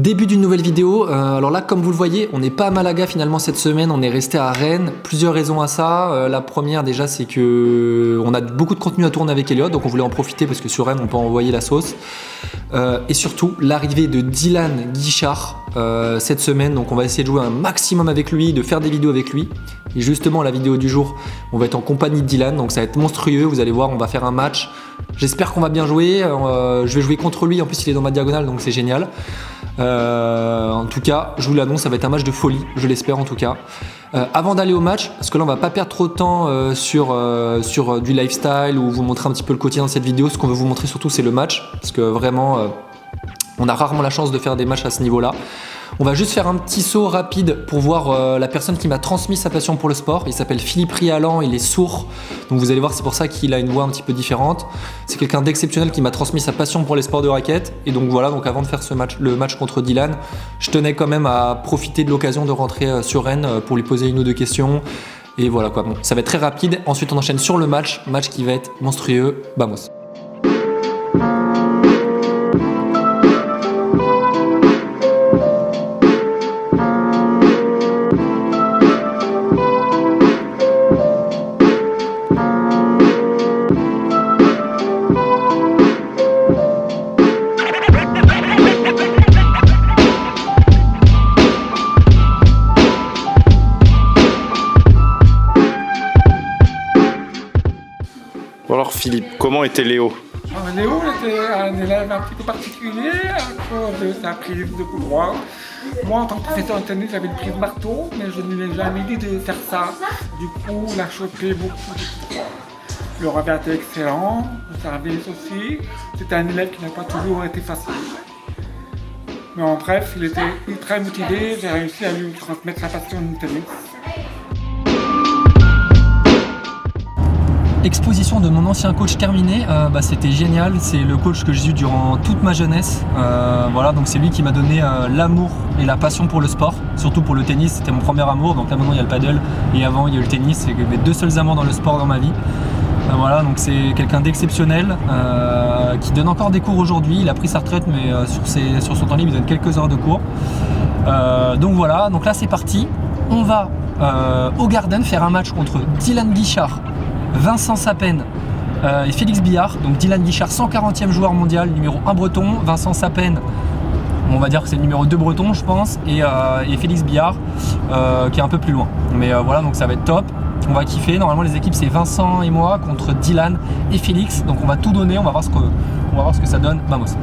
Début d'une nouvelle vidéo. Alors là, comme vous le voyez, on n'est pas à Malaga finalement cette semaine, on est resté à Rennes. Plusieurs raisons à ça. La première déjà, c'est que on a beaucoup de contenu à tourner avec Elliot, donc on voulait en profiter parce que sur Rennes, on peut envoyer la sauce. Et surtout, l'arrivée de Dylan Guichard cette semaine, donc on va essayer de jouer un maximum avec lui, de faire des vidéos avec lui. Et justement, la vidéo du jour, on va être en compagnie de Dylan, donc ça va être monstrueux. Vous allez voir, on va faire un match. J'espère qu'on va bien jouer. Je vais jouer contre lui. En plus, il est dans ma diagonale, donc c'est génial. En tout cas, je vous l'annonce, ça va être un match de folie. Je l'espère en tout cas. Avant d'aller au match, parce que là, on va pas perdre trop de temps sur du lifestyle ou vous montrer un petit peu le quotidien de cette vidéo. Ce qu'on veut vous montrer surtout, c'est le match, parce que vraiment, on a rarement la chance de faire des matchs à ce niveau-là. On va juste faire un petit saut rapide pour voir la personne qui m'a transmis sa passion pour le sport. Il s'appelle Philippe Rialan, il est sourd. Donc vous allez voir, c'est pour ça qu'il a une voix un petit peu différente. C'est quelqu'un d'exceptionnel qui m'a transmis sa passion pour les sports de raquette. Et donc voilà, donc avant de faire le match contre Dylan, je tenais quand même à profiter de l'occasion de rentrer sur Rennes pour lui poser une ou deux questions. Et voilà quoi, bon, ça va être très rapide. Ensuite on enchaîne sur le match qui va être monstrueux. Vamos. Alors Philippe, comment était Léo? Léo était un élève un petit peu particulier à cause de sa prise de coup droit. Moi, en tant que professeur de tennis, j'avais une prise marteau, mais je ne lui ai jamais dit de faire ça. Du coup, il a chopé beaucoup de coups droit. Le revers était excellent, le service aussi. C'était un élève qui n'a pas toujours été facile. Mais en bref, il était très motivé, j'ai réussi à lui transmettre sa passion du tennis. Exposition de mon ancien coach terminée, c'était génial, c'est le coach que j'ai eu durant toute ma jeunesse. Voilà, donc c'est lui qui m'a donné l'amour et la passion pour le sport, surtout pour le tennis, c'était mon premier amour. Donc là maintenant il y a le paddle et avant il y a eu le tennis, c'est mes deux seuls amours dans le sport dans ma vie. Voilà, donc c'est quelqu'un d'exceptionnel qui donne encore des cours aujourd'hui. Il a pris sa retraite, mais sur son temps libre il donne quelques heures de cours. Donc voilà, donc là c'est parti, on va au Garden faire un match contre Dylan Guichard, Vincent Sapen et Félix Billard. Donc Dylan Guichard, 140e joueur mondial, numéro 1 breton. Vincent Sapen, on va dire que c'est le numéro 2 breton je pense. Et Félix Billard qui est un peu plus loin. Mais voilà, donc ça va être top. On va kiffer. Normalement les équipes c'est Vincent et moi contre Dylan et Félix. Donc on va tout donner, on va voir ce que ça donne. Vamos.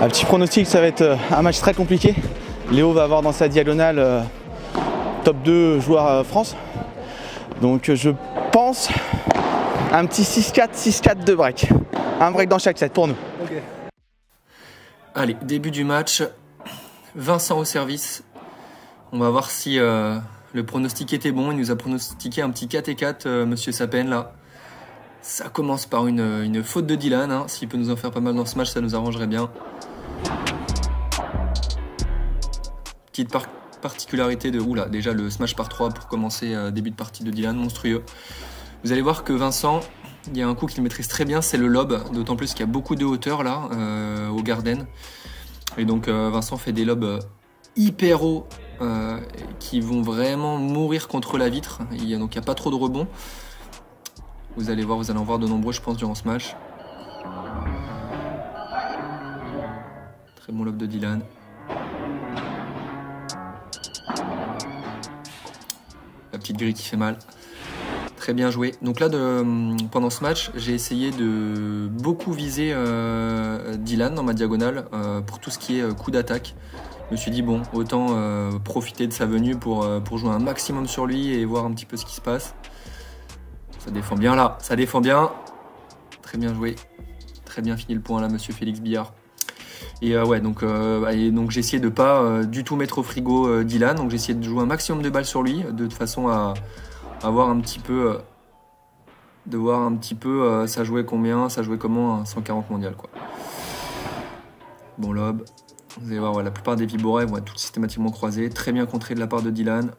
Un petit pronostic, ça va être un match très compliqué. Léo va avoir dans sa diagonale top 2 joueurs France. Donc je pense Un petit 6-4, 6-4 de break. Un break dans chaque set pour nous. Okay. Allez, début du match. Vincent au service. On va voir si le pronostic était bon. Il nous a pronostiqué un petit 4-4, Monsieur Sapen, là. Ça commence par une faute de Dylan. Hein. S'il peut nous en faire pas mal dans ce match, ça nous arrangerait bien. Petite particularité de... Oula, déjà le smash par 3 pour commencer début de partie de Dylan, monstrueux. Vous allez voir que Vincent, il y a un coup qu'il maîtrise très bien, c'est le lob. D'autant plus qu'il y a beaucoup de hauteur là, au Garden. Et donc Vincent fait des lobs hyper hauts qui vont vraiment mourir contre la vitre. Donc il n'y a pas trop de rebond. Vous allez en voir de nombreux, je pense, durant ce match. Très bon lob de Dylan. La petite grille qui fait mal. Très bien joué. Donc là, pendant ce match, j'ai essayé de beaucoup viser Dylan dans ma diagonale pour tout ce qui est coup d'attaque. Je me suis dit, bon, autant profiter de sa venue pour jouer un maximum sur lui et voir un petit peu ce qui se passe. Ça défend bien là, ça défend bien. Très bien joué. Très bien fini le point là, Monsieur Félix Billard. Et ouais, donc j'ai essayé de pas du tout mettre au frigo Dylan. Donc j'ai essayé de jouer un maximum de balles sur lui, de façon à voir un petit peu, ça jouait combien, ça jouait comment, un 140 mondial quoi. Bon lob. Vous allez voir, ouais, la plupart des Vibora vont être toutes systématiquement croisées. Très bien contré de la part de Dylan.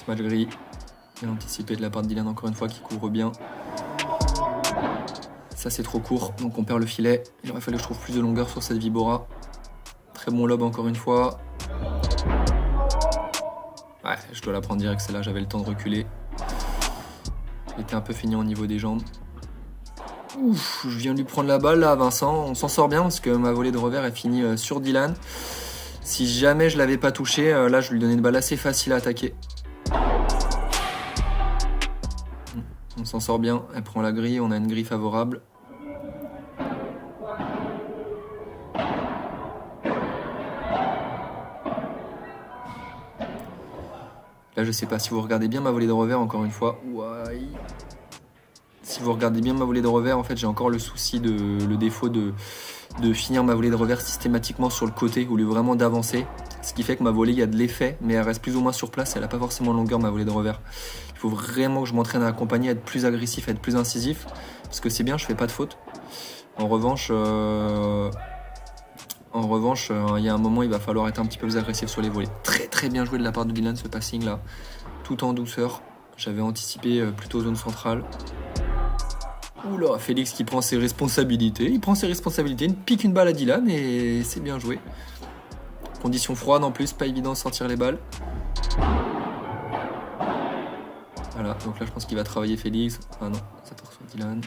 Smash gris. Bien anticipé de la part de Dylan encore une fois qui couvre bien. Ça c'est trop court, donc on perd le filet. Il aurait fallu que je trouve plus de longueur sur cette Vibora. Très bon lob encore une fois. Ouais, je dois la prendre direct, celle-là, j'avais le temps de reculer. J'étais un peu feignant au niveau des jambes. Ouf, je viens de lui prendre la balle là, Vincent. On s'en sort bien parce que ma volée de revers est finie sur Dylan. Si jamais je l'avais pas touché, là je lui donnais une balle assez facile à attaquer. On s'en sort bien, elle prend la grille, on a une grille favorable. Là, je sais pas si vous regardez bien ma volée de revers, encore une fois. Ouais. Si vous regardez bien ma volée de revers, en fait, j'ai encore le souci, le défaut de finir ma volée de revers systématiquement sur le côté, au lieu vraiment d'avancer. Ce qui fait que ma volée, il y a de l'effet, mais elle reste plus ou moins sur place. Elle n'a pas forcément de longueur, ma volée de revers. Il faut vraiment que je m'entraîne à accompagner, à être plus agressif, à être plus incisif. Parce que c'est bien, je fais pas de faute. En revanche, il y a un moment, il va falloir être un petit peu plus agressif sur les volées. Très très bien joué de la part de Dylan ce passing là, tout en douceur. J'avais anticipé plutôt zone centrale. Oula, Félix qui prend ses responsabilités. Il prend ses responsabilités, il pique une balle à Dylan et c'est bien joué. Conditions froides en plus, pas évident de sortir les balles. Voilà, donc là je pense qu'il va travailler Félix. Ah non, ça part sur Dylan.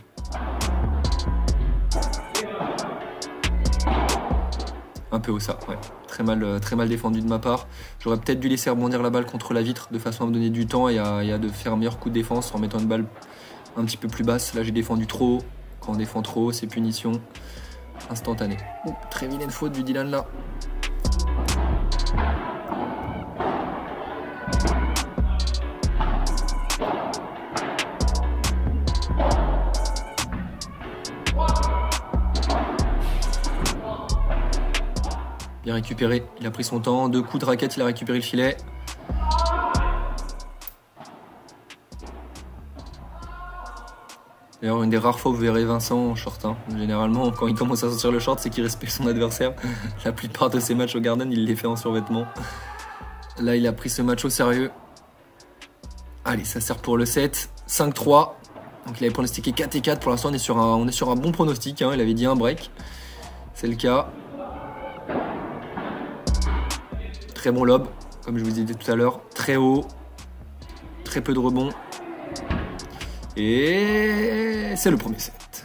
Un peu haut ça, ouais. Très mal défendu de ma part. J'aurais peut-être dû laisser rebondir la balle contre la vitre de façon à me donner du temps et à de faire un meilleur coup de défense en mettant une balle un petit peu plus basse. Là j'ai défendu trop haut. Quand on défend trop haut, c'est punition instantanée. Très vilaine faute du Dylan là. Bien récupéré, il a pris son temps, 2 coups de raquette, il a récupéré le filet. D'ailleurs, une des rares fois où vous verrez Vincent en short. Hein. Généralement, quand il commence à sortir le short, c'est qu'il respecte son adversaire. La plupart de ses matchs au Garden, il les fait en survêtement. Là, il a pris ce match au sérieux. Allez, ça sert pour le 7. 5-3. Donc il avait pronostiqué 4-4. Pour l'instant, on est sur un bon pronostic. Hein. Il avait dit un break. C'est le cas. Très bon lob, comme je vous ai dit tout à l'heure, très haut, très peu de rebond. Et c'est le premier set.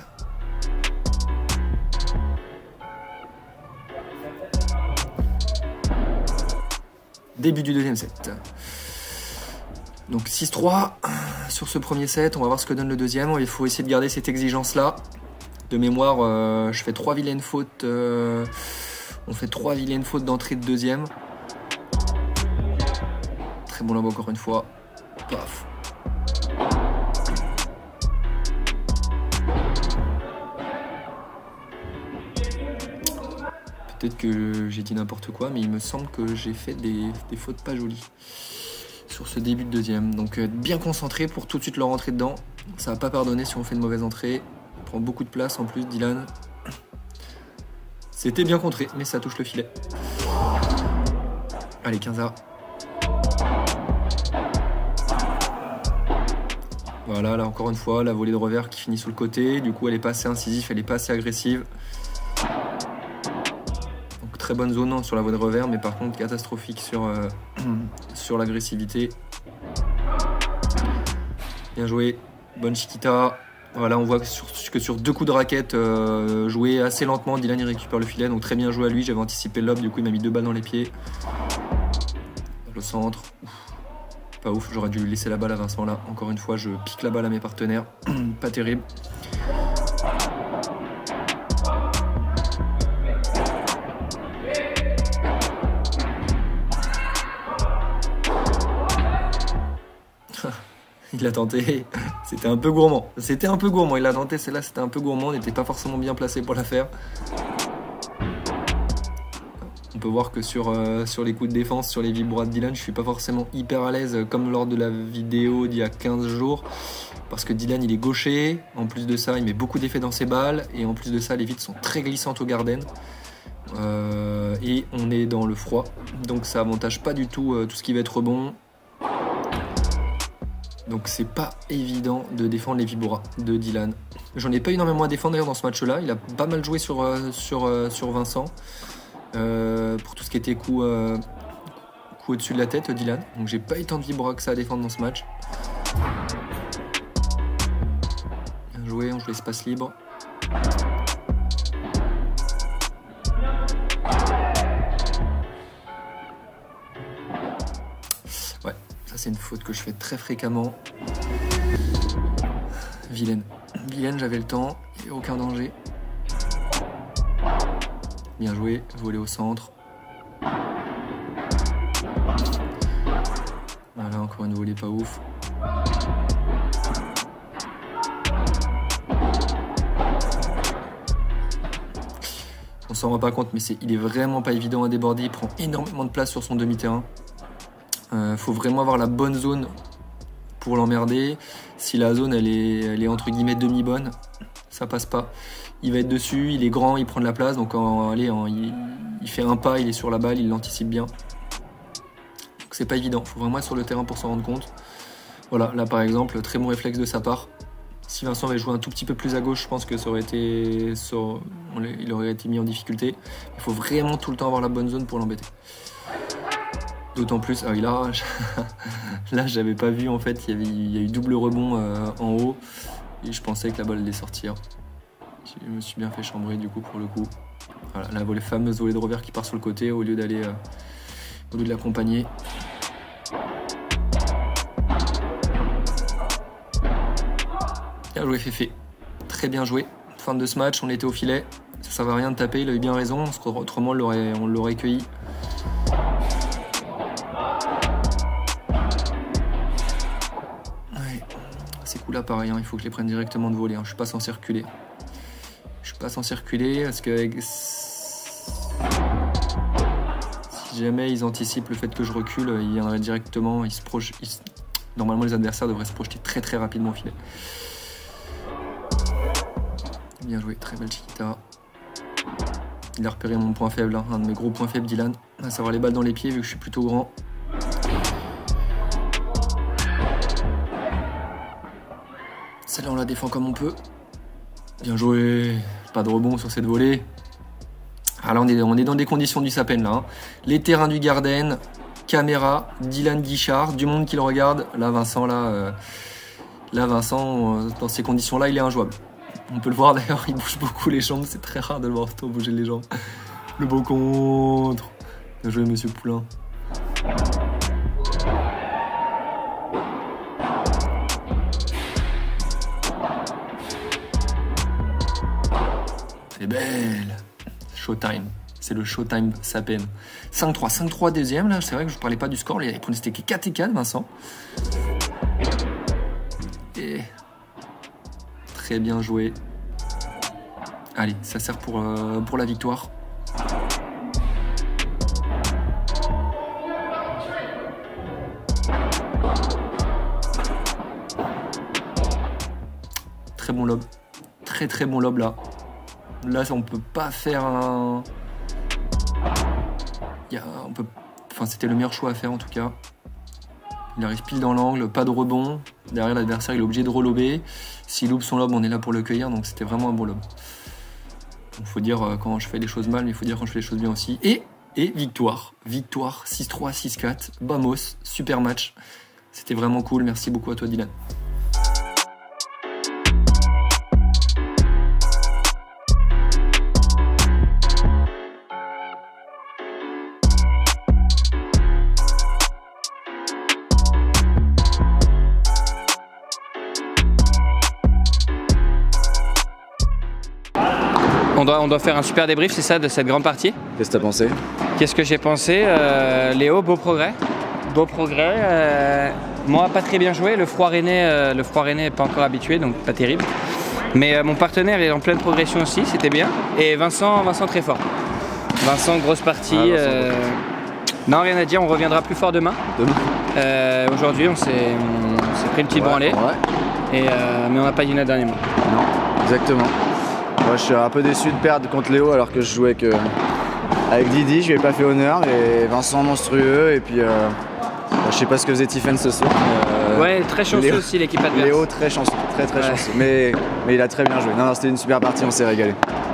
Début du deuxième set. Donc 6-3 sur ce premier set, on va voir ce que donne le deuxième. Il faut essayer de garder cette exigence-là. De mémoire, je fais 3 vilaines fautes On fait 3 vilaines fautes d'entrée de deuxième. Très bon lob encore une fois. Paf. Peut-être que j'ai dit n'importe quoi, mais il me semble que j'ai fait des fautes pas jolies sur ce début de deuxième. Donc être bien concentré pour tout de suite leur rentrer dedans. Ça va pas pardonner si on fait une mauvaise entrée. On prend beaucoup de place en plus, Dylan. C'était bien contré, mais ça touche le filet. Allez, 15A. Voilà, là encore une fois, la volée de revers qui finit sur le côté. Du coup, elle est pas assez incisive, elle est pas assez agressive. Donc très bonne zone sur la volée de revers, mais par contre catastrophique sur l'agressivité. Bien joué, bonne chiquita. Voilà, on voit que sur 2 coups de raquette joués assez lentement, Dylan il récupère le filet, donc très bien joué à lui. J'avais anticipé le lob, du coup il m'a mis 2 balles dans les pieds. Le centre, pas ouf, j'aurais dû laisser la balle à Vincent là. Encore une fois, je pique la balle à mes partenaires, pas terrible. Il l'a tenté, c'était un peu gourmand. Il l'a tenté, celle-là c'était un peu gourmand, on n'était pas forcément bien placé pour la faire. On peut voir que sur les coups de défense, sur les vibras de Dylan, je suis pas forcément hyper à l'aise comme lors de la vidéo d'il y a 15 jours. Parce que Dylan il est gaucher, en plus de ça il met beaucoup d'effets dans ses balles, et en plus de ça les vides sont très glissantes au garden. Et on est dans le froid, donc ça avantage pas du tout tout ce qui va être rebond. Donc c'est pas évident de défendre les vibras de Dylan. J'en ai pas énormément à défendre d'ailleurs dans ce match-là. Il a pas mal joué sur Vincent. Pour tout ce qui était coup au-dessus de la tête, Dylan. Donc j'ai pas eu tant de vibras que ça à défendre dans ce match. Bien joué, on joue l'espace libre. Ouais, ça c'est une faute que je fais très fréquemment. Vilaine, j'avais le temps, il n'y a aucun danger. Bien joué, volé au centre. Voilà, encore une volée pas ouf. On s'en rend pas compte, mais il est vraiment pas évident à déborder. Il prend énormément de place sur son demi-terrain. Faut vraiment avoir la bonne zone pour l'emmerder. Si la zone elle est entre guillemets demi-bonne, ça passe pas. Il va être dessus, il est grand, il prend de la place, donc il fait un pas, il est sur la balle, il l'anticipe bien. Donc c'est pas évident, il faut vraiment être sur le terrain pour s'en rendre compte. Voilà, là par exemple, très bon réflexe de sa part. Si Vincent avait joué un tout petit peu plus à gauche, je pense que il aurait été mis en difficulté. Il faut vraiment tout le temps avoir la bonne zone pour l'embêter. D'autant plus, ah oui, là j'avais pas vu en fait, il y a eu double rebond en haut et je pensais que la balle allait sortir. Je me suis bien fait chambrer du coup pour le coup. Voilà, la fameuse volée de revers qui part sur le côté au lieu de l'accompagner. Bien joué Féfé, très bien joué. Fin de ce match, on était au filet, ça servait à rien de taper, il a eu bien raison, autrement on l'aurait cueilli. Ouais, ces coups là pareil, hein, il faut que je les prenne directement de volée, hein. Je suis pas censé reculer. Parce que si jamais ils anticipent le fait que je recule, ils viendraient directement, normalement les adversaires devraient se projeter très très rapidement au filet. Bien joué, très belle chiquita. Il a repéré mon point faible, hein, un de mes gros points faibles Dylan, à savoir les balles dans les pieds vu que je suis plutôt grand. Celle-là on la défend comme on peut. Bien joué, pas de rebond sur cette volée. Alors on est dans des conditions du Sapen là. Hein. Les terrains du Garden, caméra, Dylan Guichard, du monde qui le regarde. Là Vincent, dans ces conditions-là, il est injouable. On peut le voir d'ailleurs, il bouge beaucoup les jambes, c'est très rare de le voir autant bouger les jambes. Le beau contre. Bien joué Monsieur Poulain. Elle est belle. Showtime. C'est le Showtime Sapen. 5-3, 5-3 deuxième, là, c'est vrai que je ne parlais pas du score, il pronostiqué 4 et 4, Vincent. Et... Très bien joué. Allez, ça sert pour la victoire. Très bon lob. Très bon lob là. Là, on peut pas faire un... Enfin, c'était le meilleur choix à faire en tout cas. Il arrive pile dans l'angle, pas de rebond. Derrière l'adversaire, il est obligé de relober. S'il loupe son lob, on est là pour le cueillir, donc c'était vraiment un bon lob. Il faut dire quand je fais les choses mal, mais il faut dire quand je fais les choses bien aussi. Et victoire. Victoire 6-3, 6-4. Vamos, super match. C'était vraiment cool. Merci beaucoup à toi, Dylan. On doit faire un super débrief, c'est ça, de cette grande partie. Qu'est-ce que tu as pensé? Qu'est-ce que j'ai pensé? Léo, beau progrès. Beau progrès. Moi, pas très bien joué. Le froid rennais n'est pas encore habitué, donc pas terrible. Mais mon partenaire est en pleine progression aussi, c'était bien. Et Vincent très fort. Vincent, grosse partie. Non, rien à dire, on reviendra plus fort demain. Aujourd'hui, on s'est pris une petite branlée. Ouais. Mais on n'a pas gagné le dernier mois. Non, exactement. Moi, je suis un peu déçu de perdre contre Léo alors que je jouais avec Didi, je lui ai pas fait honneur, et Vincent monstrueux, et puis je sais pas ce que faisait Tiffen ce soir. Ouais, très chanceux aussi l'équipe adverse. Léo très chanceux, très chanceux, mais il a très bien joué. Non, c'était une super partie, on s'est régalé.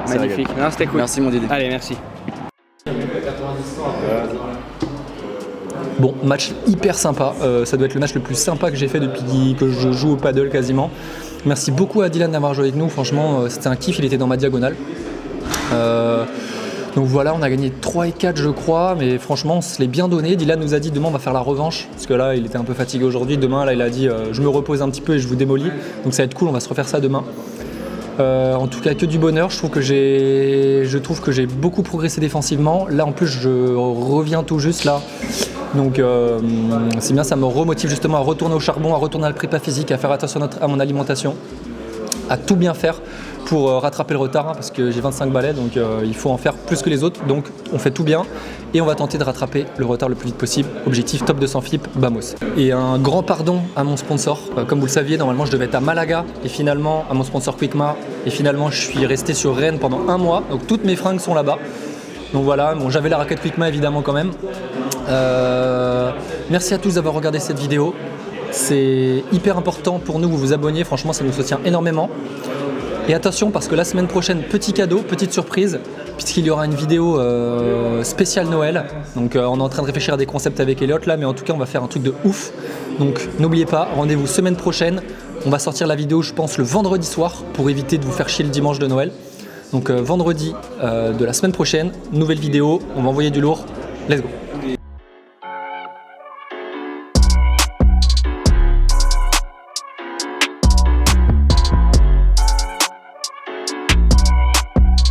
Magnifique, c'était cool. Merci mon Didi. Allez, merci. Bon, match hyper sympa, ça doit être le match le plus sympa que j'ai fait depuis que je joue au paddle quasiment. Merci beaucoup à Dylan d'avoir joué avec nous, franchement c'était un kiff, il était dans ma diagonale. Donc voilà, on a gagné 3 et 4 je crois, mais franchement on se l'est bien donné. Dylan nous a dit demain on va faire la revanche, parce que là il était un peu fatigué aujourd'hui. Demain là il a dit je me repose un petit peu et je vous démolis, donc ça va être cool, on va se refaire ça demain. En tout cas que du bonheur, je trouve que j'ai beaucoup progressé défensivement. Là en plus je reviens tout juste là. Donc c'est bien, ça me remotive justement à retourner au charbon, à retourner à la prépa physique, à faire attention à mon alimentation, à tout bien faire pour rattraper le retard, parce que j'ai 25 balais, donc il faut en faire plus que les autres. Donc on fait tout bien et on va tenter de rattraper le retard le plus vite possible. Objectif top 200 flip, vamos. Et un grand pardon à mon sponsor. Comme vous le saviez, normalement je devais être à Malaga et finalement à mon sponsor Quickma, et finalement je suis resté sur Rennes pendant 1 mois, donc toutes mes fringues sont là-bas. Donc voilà, bon, j'avais la raquette Quickma évidemment quand même. Merci à tous d'avoir regardé cette vidéo. C'est hyper important pour nous que vous vous abonniez, franchement ça nous soutient énormément. Et attention parce que la semaine prochaine, petit cadeau, petite surprise, puisqu'il y aura une vidéo spéciale Noël. Donc on est en train de réfléchir à des concepts avec Elliot là, mais en tout cas on va faire un truc de ouf. Donc n'oubliez pas, rendez-vous semaine prochaine. On va sortir la vidéo je pense le vendredi soir pour éviter de vous faire chier le dimanche de Noël. Donc vendredi de la semaine prochaine, nouvelle vidéo, on va envoyer du lourd. Let's go.